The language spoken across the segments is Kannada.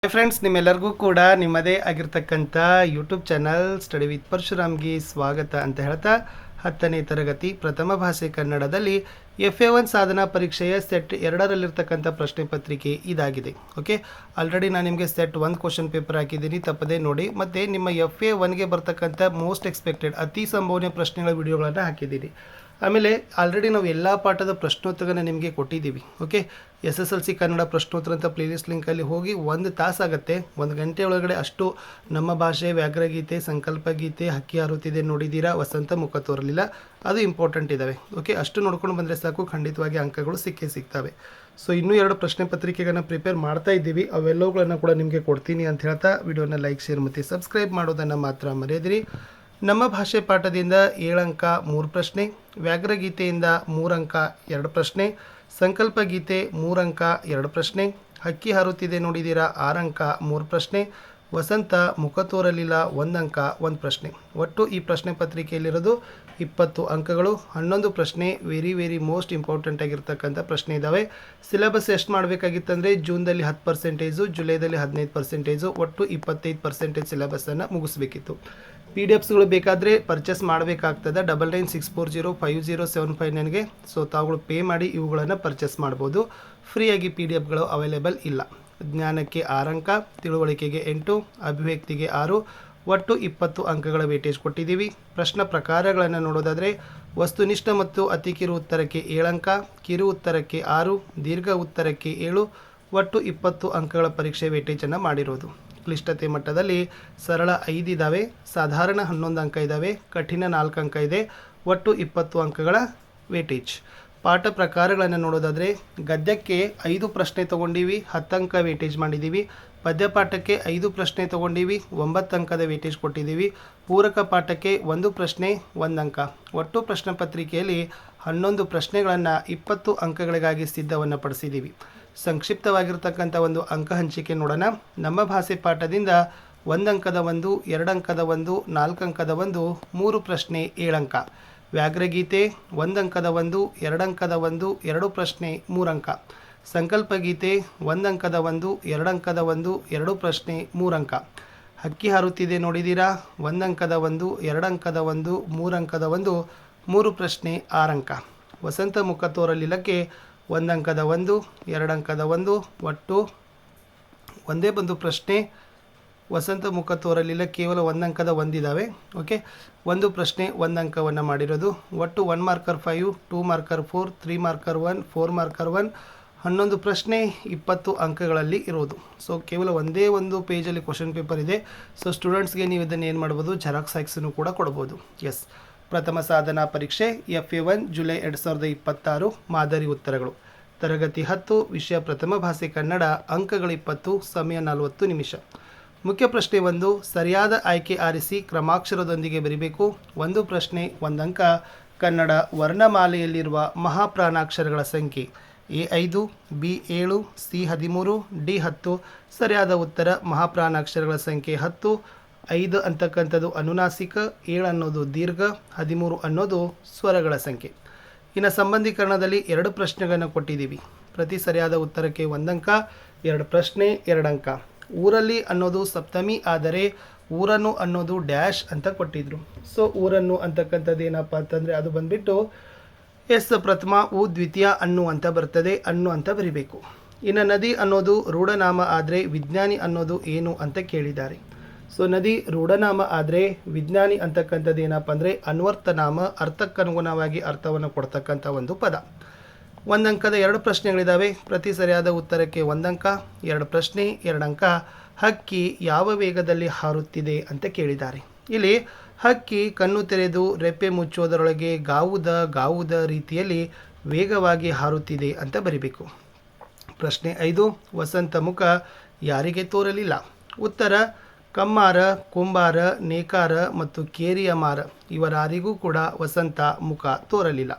ಹಾಯ್ ಫ್ರೆಂಡ್ಸ್, ನಿಮ್ಮೆಲ್ಲರಿಗೂ ಕೂಡ ನಿಮ್ಮದೇ ಆಗಿರ್ತಕ್ಕಂಥ ಯೂಟ್ಯೂಬ್ ಚಾನಲ್ ಸ್ಟಡಿ ವಿತ್ ಪರಶುರಾಮ್ಗೆ ಸ್ವಾಗತ ಅಂತ ಹೇಳ್ತಾ 10ನೇ ತರಗತಿ ಪ್ರಥಮ ಭಾಷೆ ಕನ್ನಡದಲ್ಲಿ FA1 ಸಾಧನಾ ಪರೀಕ್ಷೆಯ ಸೆಟ್ 2ರಲ್ಲಿರ್ತಕ್ಕಂಥ ಪ್ರಶ್ನೆ ಪತ್ರಿಕೆ ಇದಾಗಿದೆ. ಓಕೆ, ಆಲ್ರೆಡಿ ನಾನು ನಿಮಗೆ ಸೆಟ್ 1 ಕ್ವಶನ್ ಪೇಪರ್ ಹಾಕಿದ್ದೀನಿ, ತಪ್ಪದೇ ನೋಡಿ. ಮತ್ತು ನಿಮ್ಮ FA1ಗೆ ಬರ್ತಕ್ಕಂಥ ಮೋಸ್ಟ್ ಎಕ್ಸ್ಪೆಕ್ಟೆಡ್ ಅತಿ ಸಂಭವನೀಯ ಪ್ರಶ್ನೆಗಳ ವಿಡಿಯೋಗಳನ್ನು ಹಾಕಿದ್ದೀನಿ. ಆಮೇಲೆ ಆಲ್ರೆಡಿ ನಾವು ಎಲ್ಲ ಪಾಠದ ಪ್ರಶ್ನೋತ್ತರನ ನಿಮಗೆ ಕೊಟ್ಟಿದ್ದೀವಿ. ಓಕೆ, SSLC ಕನ್ನಡ ಪ್ರಶ್ನೋತ್ತರ ಅಂತ ಪ್ಲೇಲಿಸ್ಟ್ ಲಿಂಕಲ್ಲಿ ಹೋಗಿ 1 ತಾಸಾಗುತ್ತೆ, 1 ಗಂಟೆ ಒಳಗಡೆ ಅಷ್ಟು ನಮ್ಮ ಭಾಷೆ, ವ್ಯಾಘ್ರಗೀತೆ, ಸಂಕಲ್ಪ ಗೀತೆ, ಹಕ್ಕಿ ಹಾರುತ್ತಿದೆ ನೋಡಿದ್ದೀರಾ, ವಸಂತ ಮುಖ ತೋರಲಿಲ್ಲ, ಅದು ಇಂಪಾರ್ಟೆಂಟ್ ಇದ್ದಾವೆ. ಓಕೆ, ಅಷ್ಟು ನೋಡ್ಕೊಂಡು ಬಂದರೆ ಸಾಕು, ಖಂಡಿತವಾಗಿ ಅಂಕಗಳು ಸಿಗ್ತವೆ. ಸೊ ಇನ್ನೂ 2 ಪ್ರಶ್ನೆ ಪತ್ರಿಕೆಗಳನ್ನ ಪ್ರಿಪೇರ್ ಮಾಡ್ತಾ ಇದ್ದೀವಿ, ಅವೆಲ್ಲವುಗಳನ್ನು ಕೂಡ ನಿಮಗೆ ಕೊಡ್ತೀನಿ ಅಂತ ಹೇಳ್ತಾ ವಿಡಿಯೋನ ಲೈಕ್, ಶೇರ್ ಮತ್ತು ಸಬ್ಸ್ಕ್ರೈಬ್ ಮಾಡೋದನ್ನು ಮಾತ್ರ ಮರೆಯದಿರಿ. ನಮ್ಮ ಭಾಷೆ ಪಾಠದಿಂದ 7 ಅಂಕ 3 ಪ್ರಶ್ನೆ, ವ್ಯಾಘ್ರಗೀತೆಯಿಂದ 3 ಅಂಕ 2 ಪ್ರಶ್ನೆ, ಸಂಕಲ್ಪ ಗೀತೆ 3 ಅಂಕ 2 ಪ್ರಶ್ನೆ, ಹಕ್ಕಿ ಹಾರುತ್ತಿದೆ ನೋಡಿದ್ದೀರಾ 6 ಅಂಕ 3 ಪ್ರಶ್ನೆ, ವಸಂತ ಮುಖ ತೋರಲಿಲ್ಲ 1 ಅಂಕ 1 ಪ್ರಶ್ನೆ. ಒಟ್ಟು ಈ ಪ್ರಶ್ನೆ ಪತ್ರಿಕೆಯಲ್ಲಿರೋದು 20 ಅಂಕಗಳು. 11 ಪ್ರಶ್ನೆ ವೆರಿ ಮೋಸ್ಟ್ ಇಂಪಾರ್ಟೆಂಟ್ ಆಗಿರ್ತಕ್ಕಂಥ ಪ್ರಶ್ನೆ ಇದ್ದಾವೆ. ಸಿಲೆಬಸ್ ಎಷ್ಟು ಮಾಡಬೇಕಾಗಿತ್ತಂದರೆ ಜೂನ್ದಲ್ಲಿ 10%, ಜುಲೈದಲ್ಲಿ 15%, ಒಟ್ಟು 25% ಸಿಲೆಬಸ್ಸನ್ನು ಮುಗಿಸ್ಬೇಕಿತ್ತು. PDFಸ್ಗಳು ಬೇಕಾದರೆ ಪರ್ಚೇಸ್ ಮಾಡಬೇಕಾಗ್ತದೆ 9964050759ಗೆ. ಸೊ ತಾವುಗಳು ಪೇ ಮಾಡಿ ಇವುಗಳನ್ನು ಪರ್ಚೇಸ್ ಮಾಡ್ಬೋದು. ಫ್ರೀಯಾಗಿ PDFಗಳು ಅವೈಲೇಬಲ್ ಇಲ್ಲ. ಜ್ಞಾನಕ್ಕೆ 6 ಅಂಕ, ತಿಳುವಳಿಕೆಗೆ 8, ಅಭಿವ್ಯಕ್ತಿಗೆ 6, ಒಟ್ಟು 20 ಅಂಕಗಳ ವೇಟೇಜ್ ಕೊಟ್ಟಿದ್ದೀವಿ. ಪ್ರಶ್ನೆ ಪ್ರಕಾರಗಳನ್ನು ನೋಡೋದಾದರೆ ವಸ್ತುನಿಷ್ಠ ಮತ್ತು ಅತಿ ಕಿರು ಉತ್ತರಕ್ಕೆ 7 ಅಂಕ, ಕಿರು ಉತ್ತರಕ್ಕೆ 6, ದೀರ್ಘ ಉತ್ತರಕ್ಕೆ 7, ಒಟ್ಟು 20 ಅಂಕಗಳ ಪರೀಕ್ಷೆ ವೇಟೇಜನ್ನು ಮಾಡಿರೋದು. ಕ್ಲಿಷ್ಟತೆ ಮಟ್ಟದಲ್ಲಿ ಸರಳ 5 ಇದ್ದಾವೆ, ಸಾಧಾರಣ 11 ಅಂಕ ಇದ್ದಾವೆ, ಕಠಿಣ 4 ಅಂಕ ಇದೆ, ಒಟ್ಟು 20 ಅಂಕಗಳ ವೇಟೇಜ್. ಪಾಠ ಪ್ರಕಾರಗಳನ್ನು ನೋಡೋದಾದರೆ ಗದ್ಯಕ್ಕೆ 5 ಪ್ರಶ್ನೆ ತೊಗೊಂಡಿವಿ, 10 ಅಂಕ ವೇಟೇಜ್ ಮಾಡಿದ್ದೀವಿ. ಪದ್ಯಪಾಠಕ್ಕೆ 5 ಪ್ರಶ್ನೆ ತೊಗೊಂಡಿವಿ, 9 ಅಂಕದ ವೇಟೇಜ್ ಕೊಟ್ಟಿದ್ದೀವಿ. ಪೂರಕ ಪಾಠಕ್ಕೆ 1 ಪ್ರಶ್ನೆ 1 ಅಂಕ. ಒಟ್ಟು ಪ್ರಶ್ನೆ ಪತ್ರಿಕೆಯಲ್ಲಿ 11 ಪ್ರಶ್ನೆಗಳನ್ನು 20 ಅಂಕಗಳಿಗಾಗಿ ಸಿದ್ಧವನ್ನು ಪಡಿಸಿದ್ದೀವಿ. ಸಂಕ್ಷಿಪ್ತವಾಗಿರ್ತಕ್ಕಂಥ ಒಂದು ಅಂಕ ಹಂಚಿಕೆ ನೋಡೋಣ. ನಮ್ಮ ಭಾಷೆ ಪಾಠದಿಂದ 1 ಅಂಕದ 1, 2 ಅಂಕದ 1, 4 ಅಂಕದ 1, 3 ಪ್ರಶ್ನೆ 7 ಅಂಕ. ವ್ಯಾಘ್ರಗೀತೆ 1 ಅಂಕದ 1, 2 ಅಂಕದ 1, 2 ಪ್ರಶ್ನೆ 3 ಅಂಕ. ಸಂಕಲ್ಪ ಗೀತೆ 1 ಅಂಕದ 1, 2 ಅಂಕದ 1, 2 ಪ್ರಶ್ನೆ 3 ಅಂಕ. ಹಕ್ಕಿ ಹಾರುತ್ತಿದೆ ನೋಡಿದ್ದೀರಾ 1 ಅಂಕದ 1, 2 ಅಂಕದ 1, 3 ಅಂಕದ 1, 3 ಪ್ರಶ್ನೆ 6 ಅಂಕ. ವಸಂತ ಮುಖ ತೋರಲಿಲ್ಲಕ್ಕೆ 1 ಅಂಕದ 1, 2 ಅಂಕದ 1, ಒಟ್ಟು ಒಂದೇ ಒಂದು ಪ್ರಶ್ನೆ. ವಸಂತ ಮುಖ ತೋರಲಿಲ್ಲ ಕೇವಲ 1 ಅಂಕದ 1 ಇದ್ದಾವೆ. ಓಕೆ, 1 ಪ್ರಶ್ನೆ 1 ಅಂಕವನ್ನು ಮಾಡಿರೋದು. ಒಟ್ಟು 1 ಮಾರ್ಕರ್ 5, 2 ಮಾರ್ಕರ್ 4, 3 ಮಾರ್ಕರ್ 1, 4 ಮಾರ್ಕರ್ 1, 11 ಪ್ರಶ್ನೆ 20 ಅಂಕಗಳಲ್ಲಿ ಇರೋದು. ಸೊ ಕೇವಲ ಒಂದೇ ಒಂದು ಪೇಜಲ್ಲಿ ಕ್ವಶನ್ ಪೇಪರ್ ಇದೆ. ಸೊ ಸ್ಟೂಡೆಂಟ್ಸ್ಗೆ ನೀವು ಇದನ್ನು ಏನು ಮಾಡ್ಬೋದು, ಜೆರಾಕ್ಸ್ ಹಾಕ್ಸನ್ನು ಕೂಡ ಕೊಡ್ಬೋದು. ಎಸ್, ಪ್ರಥಮ ಸಾಧನಾ ಪರೀಕ್ಷೆ FA1 ಜುಲೈ 2026, ಮಾದರಿ ಉತ್ತರಗಳು. ತರಗತಿ 10, ವಿಷಯ ಪ್ರಥಮ ಭಾಷೆ ಕನ್ನಡ, ಅಂಕಗಳು 20, ಸಮಯ 40 ನಿಮಿಷ. ಮುಖ್ಯ ಪ್ರಶ್ನೆ 1, ಸರಿಯಾದ ಆಯ್ಕೆ ಆರಿಸಿ ಕ್ರಮಾಕ್ಷರದೊಂದಿಗೆ ಬರೀಬೇಕು. 1 ಪ್ರಶ್ನೆ 1 ಅಂಕ. ಕನ್ನಡ ವರ್ಣಮಾಲೆಯಲ್ಲಿರುವ ಮಹಾಪ್ರಾಣಾಕ್ಷರಗಳ ಸಂಖ್ಯೆ A5, B7, C13, D10. ಸರಿಯಾದ ಉತ್ತರ ಮಹಾಪ್ರಾಣಾಕ್ಷರಗಳ ಸಂಖ್ಯೆ 10. 5 ಅಂತಕ್ಕಂಥದ್ದು ಅನುನಾಸಿಕ, 7 ಅನ್ನೋದು ದೀರ್ಘ, 13 ಅನ್ನೋದು ಸ್ವರಗಳ ಸಂಖ್ಯೆ. ಇನ್ನು ಸಂಬಂಧೀಕರಣದಲ್ಲಿ 2 ಪ್ರಶ್ನೆಗಳನ್ನು ಕೊಟ್ಟಿದ್ದೀವಿ. ಪ್ರತಿ ಸರಿಯಾದ ಉತ್ತರಕ್ಕೆ 1 ಅಂಕ, 2 ಪ್ರಶ್ನೆ 2 ಅಂಕ. ಊರಲ್ಲಿ ಅನ್ನೋದು ಸಪ್ತಮಿ ಆದರೆ ಊರನ್ನು ಅನ್ನೋದು ಡ್ಯಾಶ್ ಅಂತ ಕೊಟ್ಟಿದ್ರು. ಸೊ ಊರನ್ನು ಅಂತಕ್ಕಂಥದ್ದು ಏನಪ್ಪ ಅಂತಂದರೆ ಅದು ಬಂದುಬಿಟ್ಟು ಪ್ರಥಮ, ದ್ವಿತೀಯ ಅನ್ನು ಅಂತ ಬರ್ತದೆ, ಅನ್ನು ಅಂತ ಬರಿಬೇಕು. ಇನ್ನು ನದಿ ಅನ್ನೋದು ರೂಢನಾಮ ಆದರೆ ವಿಜ್ಞಾನಿ ಅನ್ನೋದು ಏನು ಅಂತ ಕೇಳಿದ್ದಾರೆ. ಸೊ ನದಿ ರೂಢನಾಮ ಆದರೆ ವಿಜ್ಞಾನಿ ಅಂತಕ್ಕಂಥದ್ದು ಏನಪ್ಪ ಅಂದರೆ ಅನ್ವರ್ಥನಾಮ, ಅರ್ಥಕ್ಕನುಗುಣವಾಗಿ ಅರ್ಥವನ್ನು ಕೊಡ್ತಕ್ಕಂಥ ಒಂದು ಪದ. 1 ಅಂಕದ 2 ಪ್ರಶ್ನೆಗಳಿದ್ದಾವೆ. ಪ್ರತಿ ಸರಿಯಾದ ಉತ್ತರಕ್ಕೆ 1 ಅಂಕ, 2 ಪ್ರಶ್ನೆ 2 ಅಂಕ. ಹಕ್ಕಿ ಯಾವ ವೇಗದಲ್ಲಿ ಹಾರುತ್ತಿದೆ ಅಂತ ಕೇಳಿದ್ದಾರೆ. ಇಲ್ಲಿ ಹಕ್ಕಿ ಕಣ್ಣು ತೆರೆದು ರೆಪ್ಪೆ ಮುಚ್ಚೋದರೊಳಗೆ ಗಾವುದ ರೀತಿಯಲ್ಲಿ ವೇಗವಾಗಿ ಹಾರುತ್ತಿದೆ ಅಂತ ಬರಿಬೇಕು. ಪ್ರಶ್ನೆ 5, ವಸಂತ ಮುಖ ಯಾರಿಗೆ ತೋರಲಿಲ್ಲ? ಉತ್ತರ ಕಮ್ಮಾರ, ಕುಂಬಾರ, ನೇಕಾರ ಮತ್ತು ಕೇರಿಯ ಮಾರ ಇವರಾರಿಗೂ ಕೂಡ ವಸಂತ ಮುಖ ತೋರಲಿಲ್ಲ.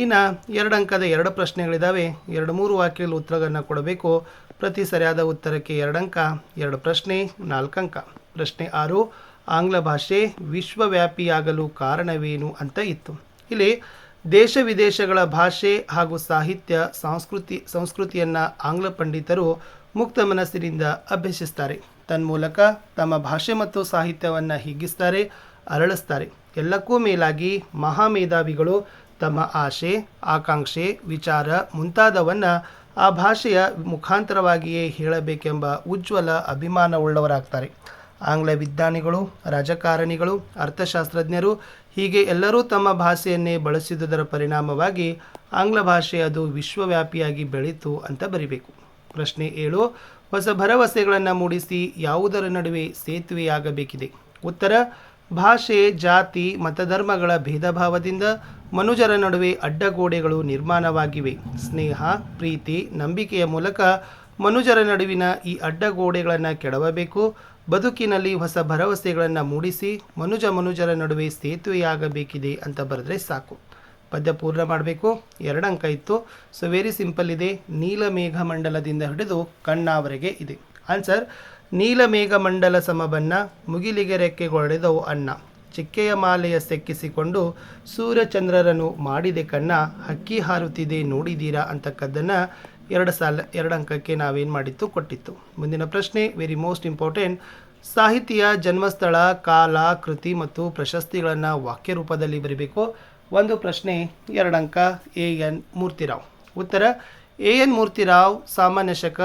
ಇನ್ನು 2 ಅಂಕದ 2 ಪ್ರಶ್ನೆಗಳಿದ್ದಾವೆ. 2-3 ವಾಕ್ಯದಲ್ಲಿ ಉತ್ತರಗಳನ್ನು ಕೊಡಬೇಕು. ಪ್ರತಿ ಸರಿಯಾದ ಉತ್ತರಕ್ಕೆ 2 ಅಂಕ, 2 ಪ್ರಶ್ನೆ 4 ಅಂಕ. ಪ್ರಶ್ನೆ 6, ಆಂಗ್ಲ ಭಾಷೆ ವಿಶ್ವವ್ಯಾಪಿಯಾಗಲು ಕಾರಣವೇನು ಅಂತ ಇತ್ತು. ಇಲ್ಲಿ ದೇಶ ವಿದೇಶಗಳ ಭಾಷೆ ಹಾಗೂ ಸಾಹಿತ್ಯ ಸಂಸ್ಕೃತಿಯನ್ನು ಆಂಗ್ಲ ಪಂಡಿತರು ಮುಕ್ತ ಮನಸ್ಸಿನಿಂದ ಅಭ್ಯಸಿಸ್ತಾರೆ. ತನ್ಮೂಲಕ ತಮ್ಮ ಭಾಷೆ ಮತ್ತು ಸಾಹಿತ್ಯವನ್ನು ಹಿಗ್ಗಿಸ್ತಾರೆ, ಅರಳಿಸ್ತಾರೆ. ಎಲ್ಲಕ್ಕೂ ಮೇಲಾಗಿ ಮಹಾಮೇಧಾವಿಗಳು ತಮ್ಮ ಆಶೆ, ಆಕಾಂಕ್ಷೆ, ವಿಚಾರ ಮುಂತಾದವನ್ನು ಆ ಭಾಷೆಯ ಮುಖಾಂತರವಾಗಿಯೇ ಹೇಳಬೇಕೆಂಬ ಉಜ್ವಲ ಅಭಿಮಾನವುಳ್ಳವರಾಗ್ತಾರೆ. ಆಂಗ್ಲ ವಿಜ್ಞಾನಿಗಳು, ರಾಜಕಾರಣಿಗಳು, ಅರ್ಥಶಾಸ್ತ್ರಜ್ಞರು ಹೀಗೆ ಎಲ್ಲರೂ ತಮ್ಮ ಭಾಷೆಯನ್ನೇ ಬಳಸಿದುದರ ಪರಿಣಾಮವಾಗಿ ಆಂಗ್ಲ ಭಾಷೆ ಅದು ವಿಶ್ವವ್ಯಾಪಿಯಾಗಿ ಬೆಳೀತು ಅಂತ ಬರಿಬೇಕು. ಪ್ರಶ್ನೆ 7. ಹೊಸ ಭರವಸೆಗಳನ್ನು ಮೂಡಿಸಿ ಯಾವುದರ ನಡುವೆ ಸೇತುವೆಯಾಗಬೇಕಿದೆ? ಉತ್ತರ: ಭಾಷೆ, ಜಾತಿ, ಮತಧರ್ಮಗಳ ಭೇದಭಾವದಿಂದ ಮನುಜರ ನಡುವೆ ಅಡ್ಡಗೋಡೆಗಳು ನಿರ್ಮಾಣವಾಗಿವೆ. ಸ್ನೇಹ, ಪ್ರೀತಿ, ನಂಬಿಕೆಯ ಮೂಲಕ ಮನುಜರ ನಡುವಿನ ಈ ಅಡ್ಡಗೋಡೆಗಳನ್ನು ಕೆಡವಬೇಕು. ಬದುಕಿನಲ್ಲಿ ಹೊಸ ಭರವಸೆಗಳನ್ನು ಮೂಡಿಸಿ ಮನುಜರ ನಡುವೆ ಸೇತುವೆಯಾಗಬೇಕಿದೆ ಅಂತ ಬರೆದ್ರೆ ಸಾಕು. ಪದ್ಯ ಪೂರ್ಣ ಮಾಡಬೇಕು. 2 ಅಂಕ ಇತ್ತು. ಸೊ ವೆರಿ ಸಿಂಪಲ್ ಇದೆ. ನೀಲಮೇಘಮಂಡಲದಿಂದ ಹಿಡಿದು ಕಣ್ಣಾವರೆಗೆ ಇದೆ. ಆನ್ಸರ್: ನೀಲಮೇಘಮಂಡಲ ಸಮಬನ್ನ, ಮುಗಿಲಿಗೆ ರೆಕ್ಕೆಗೊಡೆದವು ಅನ್ನ, ಚಿಕ್ಕೆಯ ಮಾಲೆಯ ಸೆಕ್ಕಿಸಿಕೊಂಡು ಸೂರ್ಯಚಂದ್ರರನ್ನು ಮಾಡಿದೆ ಕಣ್ಣ, ಹಕ್ಕಿ ಹಾರುತ್ತಿದೆ ನೋಡಿದ್ದೀರಾ ಅಂತಕ್ಕದ್ದನ್ನು 2 ಅಂಕಕ್ಕೆ ನಾವೇನು ಮಾಡಿತ್ತು ಕೊಟ್ಟಿತ್ತು. ಮುಂದಿನ ಪ್ರಶ್ನೆ ವೆರಿ ಮೋಸ್ಟ್ ಇಂಪಾರ್ಟೆಂಟ್. ಸಾಹಿತಿಯ ಜನ್ಮಸ್ಥಳ, ಕಾಲ, ಕೃತಿ ಮತ್ತು ಪ್ರಶಸ್ತಿಗಳನ್ನು ವಾಕ್ಯ ರೂಪದಲ್ಲಿ ಬರೀಬೇಕು. ಒಂದು ಪ್ರಶ್ನೆ 2 ಅಂಕ. A.N. ಮೂರ್ತಿರಾವ್. ಉತ್ತರ: A.N. ಮೂರ್ತಿರಾವ್ ಸಾಮಾನ್ಯ ಶಕ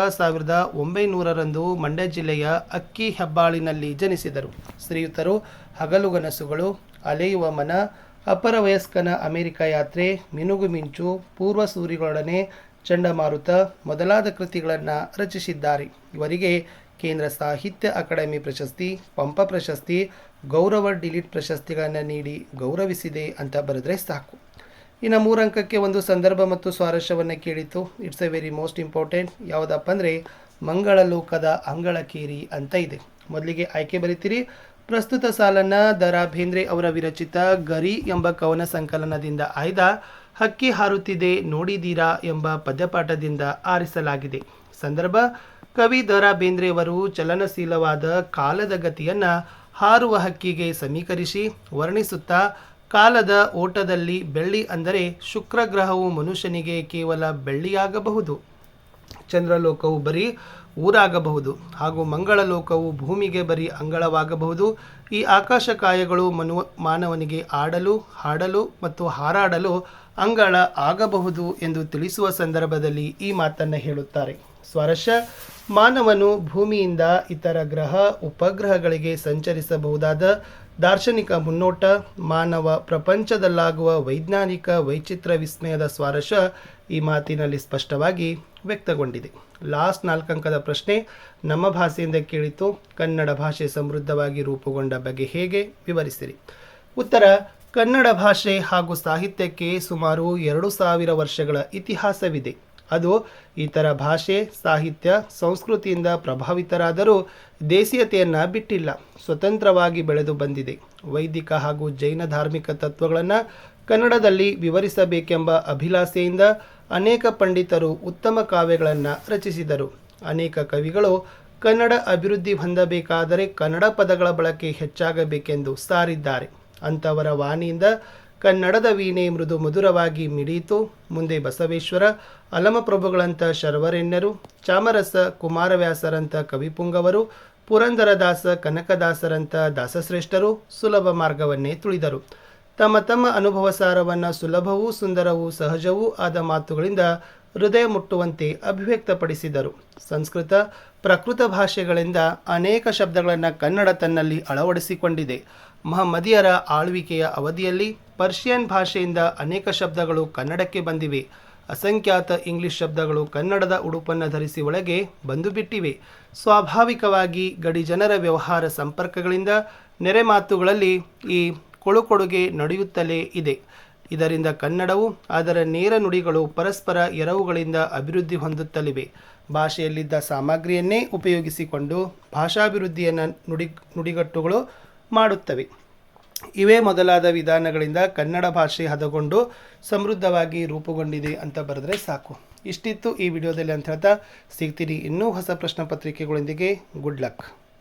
1900 ಮಂಡ್ಯ ಜಿಲ್ಲೆಯ ಅಕ್ಕಿ ಹೆಬ್ಬಾಳಿನಲ್ಲಿ ಜನಿಸಿದರು. ಶ್ರೀಯುತರು ಹಗಲುಗನಸುಗಳು, ಅಲೆಯುವ ಮನ, ಅಪರ ವಯಸ್ಕನ ಅಮೆರಿಕ ಯಾತ್ರೆ, ಮಿನುಗು ಮಿಂಚು, ಪೂರ್ವ ಸೂರಿಗಳೊಡನೆ, ಚಂಡಮಾರುತ ಮೊದಲಾದ ಕೃತಿಗಳನ್ನು ರಚಿಸಿದ್ದಾರೆ. ಇವರಿಗೆ ಕೇಂದ್ರ ಸಾಹಿತ್ಯ ಅಕಾಡೆಮಿ ಪ್ರಶಸ್ತಿ, ಪಂಪ ಪ್ರಶಸ್ತಿ, ಗೌರವ ಡಿಲೀಟ್ ಪ್ರಶಸ್ತಿಗಳನ್ನು ನೀಡಿ ಗೌರವಿಸಿದೆ ಅಂತ ಬರೆದ್ರೆ ಸಾಕು. ಇನ್ನು 3 ಅಂಕಕ್ಕೆ ಒಂದು ಸಂದರ್ಭ ಮತ್ತು ಸ್ವಾರಸ್ಯವನ್ನು ಕೇಳಿತು. It's a very most important. ಯಾವುದಪ್ಪ ಅಂದರೆ ಮಂಗಳ ಲೋಕದ ಅಂಗಳಕೇರಿ ಅಂತ ಇದೆ. ಮೊದಲಿಗೆ ಆಯ್ಕೆ ಬರೀತೀರಿ. ಪ್ರಸ್ತುತ ಸಾಲನ್ನು ದ ರಾ ಬೇಂದ್ರೆ ಅವರ ವಿರಚಿತ ಗರಿ ಎಂಬ ಕವನ ಸಂಕಲನದಿಂದ ಆಯ್ದ ಹಕ್ಕಿ ಹಾರುತ್ತಿದೆ ನೋಡಿದ್ದೀರಾ ಎಂಬ ಪದ್ಯಪಾಠದಿಂದ ಆರಿಸಲಾಗಿದೆ. ಸಂದರ್ಭ: ಕವಿ ದ ರಾ ಬೇಂದ್ರೆಯವರು ಚಲನಶೀಲವಾದ ಕಾಲದ ಗತಿಯನ್ನು ಹಾರುವ ಹಕ್ಕಿಗೆ ಸಮೀಕರಿಸಿ ವರ್ಣಿಸುತ್ತಾ, ಕಾಲದ ಓಟದಲ್ಲಿ ಬೆಳ್ಳಿ ಅಂದರೆ ಶುಕ್ರ ಗ್ರಹವು ಮನುಷ್ಯನಿಗೆ ಕೇವಲ ಬೆಳ್ಳಿಯಾಗಬಹುದು, ಚಂದ್ರಲೋಕವು ಬರೀ ಊರಾಗಬಹುದು, ಹಾಗೂ ಮಂಗಳ ಲೋಕವು ಭೂಮಿಗೆ ಬರೀ ಅಂಗಳವಾಗಬಹುದು. ಈ ಆಕಾಶಕಾಯಗಳು ಮಾನವನಿಗೆ ಆಡಲು, ಹಾಡಲು ಮತ್ತು ಹಾರಾಡಲು ಅಂಗಳ ಆಗಬಹುದು ಎಂದು ತಿಳಿಸುವ ಸಂದರ್ಭದಲ್ಲಿ ಈ ಮಾತನ್ನು ಹೇಳುತ್ತಾರೆ. ಸ್ವಾರಸ್ಯ: ಮಾನವನು ಭೂಮಿಯಿಂದ ಇತರ ಗ್ರಹ ಉಪಗ್ರಹಗಳಿಗೆ ಸಂಚರಿಸಬಹುದಾದ ದಾರ್ಶನಿಕ ಮುನ್ನೋಟ, ಮಾನವ ಪ್ರಪಂಚದಲ್ಲಾಗುವ ವೈಜ್ಞಾನಿಕ ವೈಚಿತ್ರ ವಿಸ್ಮಯದ ಸ್ವಾರಸ್ಯ ಈ ಮಾತಿನಲ್ಲಿ ಸ್ಪಷ್ಟವಾಗಿ ವ್ಯಕ್ತಗೊಂಡಿದೆ. ಲಾಸ್ಟ್ 4 ಅಂಕದ ಪ್ರಶ್ನೆ ನಮ್ಮ ಭಾಷೆಯಿಂದ ಕೇಳಿತು. ಕನ್ನಡ ಭಾಷೆ ಸಮೃದ್ಧವಾಗಿ ರೂಪುಗೊಂಡ ಬಗ್ಗೆ ಹೇಗೆ ವಿವರಿಸಿರಿ? ಉತ್ತರ: ಕನ್ನಡ ಭಾಷೆ ಹಾಗೂ ಸಾಹಿತ್ಯಕ್ಕೆ ಸುಮಾರು 2000 ವರ್ಷಗಳ ಇತಿಹಾಸವಿದೆ. ಅದು ಇತರ ಭಾಷೆ, ಸಾಹಿತ್ಯ, ಸಂಸ್ಕೃತಿಯಿಂದ ಪ್ರಭಾವಿತರಾದರೂ ದೇಸೀಯತೆಯನ್ನು ಬಿಟ್ಟಿಲ್ಲ. ಸ್ವತಂತ್ರವಾಗಿ ಬೆಳೆದು ಬಂದಿದೆ. ವೈದಿಕ ಹಾಗೂ ಜೈನ ಧಾರ್ಮಿಕ ತತ್ವಗಳನ್ನು ಕನ್ನಡದಲ್ಲಿ ವಿವರಿಸಬೇಕೆಂಬ ಅಭಿಲಾಷೆಯಿಂದ ಅನೇಕ ಪಂಡಿತರು ಉತ್ತಮ ಕಾವ್ಯಗಳನ್ನು ರಚಿಸಿದರು. ಅನೇಕ ಕವಿಗಳು ಕನ್ನಡ ಅಭಿವೃದ್ಧಿ ಹೊಂದಬೇಕಾದರೆ ಕನ್ನಡ ಪದಗಳ ಬಳಕೆ ಹೆಚ್ಚಾಗಬೇಕೆಂದು ಸಾರಿದ್ದಾರೆ. ಅಂಥವರ ವಾಣಿಯಿಂದ ಕನ್ನಡದ ವೀಣೆ ಮೃದು ಮಧುರವಾಗಿ ಮಿಡಿಯಿತು. ಮುಂದೆ ಬಸವೇಶ್ವರ, ಅಲಮಪ್ರಭುಗಳಂಥ ಶರ್ವರೆಣ್ಯರು, ಚಾಮರಸ ಕುಮಾರವ್ಯಾಸರಂಥ ಕವಿಪುಂಗವರು, ಪುರಂದರದಾಸ, ಕನಕದಾಸರಂಥ ದಾಸಶ್ರೇಷ್ಠರು ಸುಲಭ ಮಾರ್ಗವನ್ನೇ ತುಳಿದರು. ತಮ್ಮ ತಮ್ಮ ಅನುಭವ ಸಾರವನ್ನು ಸುಲಭವೂ ಸುಂದರವೂ ಸಹಜವೂ ಆದ ಮಾತುಗಳಿಂದ ಹೃದಯ ಮುಟ್ಟುವಂತೆ ಅಭಿವ್ಯಕ್ತಪಡಿಸಿದರು. ಸಂಸ್ಕೃತ, ಪ್ರಾಕೃತ ಭಾಷೆಗಳಿಂದ ಅನೇಕ ಶಬ್ದಗಳನ್ನು ಕನ್ನಡ ತನ್ನಲ್ಲಿ ಅಳವಡಿಸಿಕೊಂಡಿದೆ. ಮಹಮ್ಮದಿಯರ ಆಳ್ವಿಕೆಯ ಅವಧಿಯಲ್ಲಿ ಪರ್ಷಿಯನ್ ಭಾಷೆಯಿಂದ ಅನೇಕ ಶಬ್ದಗಳು ಕನ್ನಡಕ್ಕೆ ಬಂದಿವೆ. ಅಸಂಖ್ಯಾತ ಇಂಗ್ಲಿಷ್ ಶಬ್ದಗಳು ಕನ್ನಡದ ಉಡುಪನ್ನು ಧರಿಸಿ ಒಳಗೆ ಬಂದು ಬಿಟ್ಟಿವೆ. ಸ್ವಾಭಾವಿಕವಾಗಿ ಗಡಿ ಜನರ ವ್ಯವಹಾರ ಸಂಪರ್ಕಗಳಿಂದ ನೆರೆ ಮಾತುಗಳಲ್ಲಿ ಈ ಕೊಡುಗೆ ನಡೆಯುತ್ತಲೇ ಇದೆ. ಇದರಿಂದ ಕನ್ನಡವು ಅದರ ನೇರ ನುಡಿಗಳು ಪರಸ್ಪರ ಎರವುಗಳಿಂದ ಅಭಿವೃದ್ಧಿ ಹೊಂದುತ್ತಲಿವೆ. ಭಾಷೆಯಲ್ಲಿದ್ದ ಸಾಮಗ್ರಿಯನ್ನೇ ಉಪಯೋಗಿಸಿಕೊಂಡು ಭಾಷಾಭಿವೃದ್ಧಿಯನ್ನು ನುಡಿಗಟ್ಟುಗಳು ಮಾಡುತ್ತವೆ. ಇವೇ ಮೊದಲಾದ ವಿಧಾನಗಳಿಂದ ಕನ್ನಡ ಭಾಷೆ ಹದಗೊಂಡು ಸಮೃದ್ಧವಾಗಿ ರೂಪುಗೊಂಡಿದೆ ಅಂತ ಬರೆದ್ರೆ ಸಾಕು. ಇಷ್ಟಿತ್ತು ಈ ವಿಡಿಯೋದಲ್ಲಿ ಅಂತ ಹೇಳ್ತಾ ಸಿಗ್ತೀನಿ ಇನ್ನೂ ಹೊಸ ಪ್ರಶ್ನೆ ಪತ್ರಿಕೆಗಳೊಂದಿಗೆ. Good luck.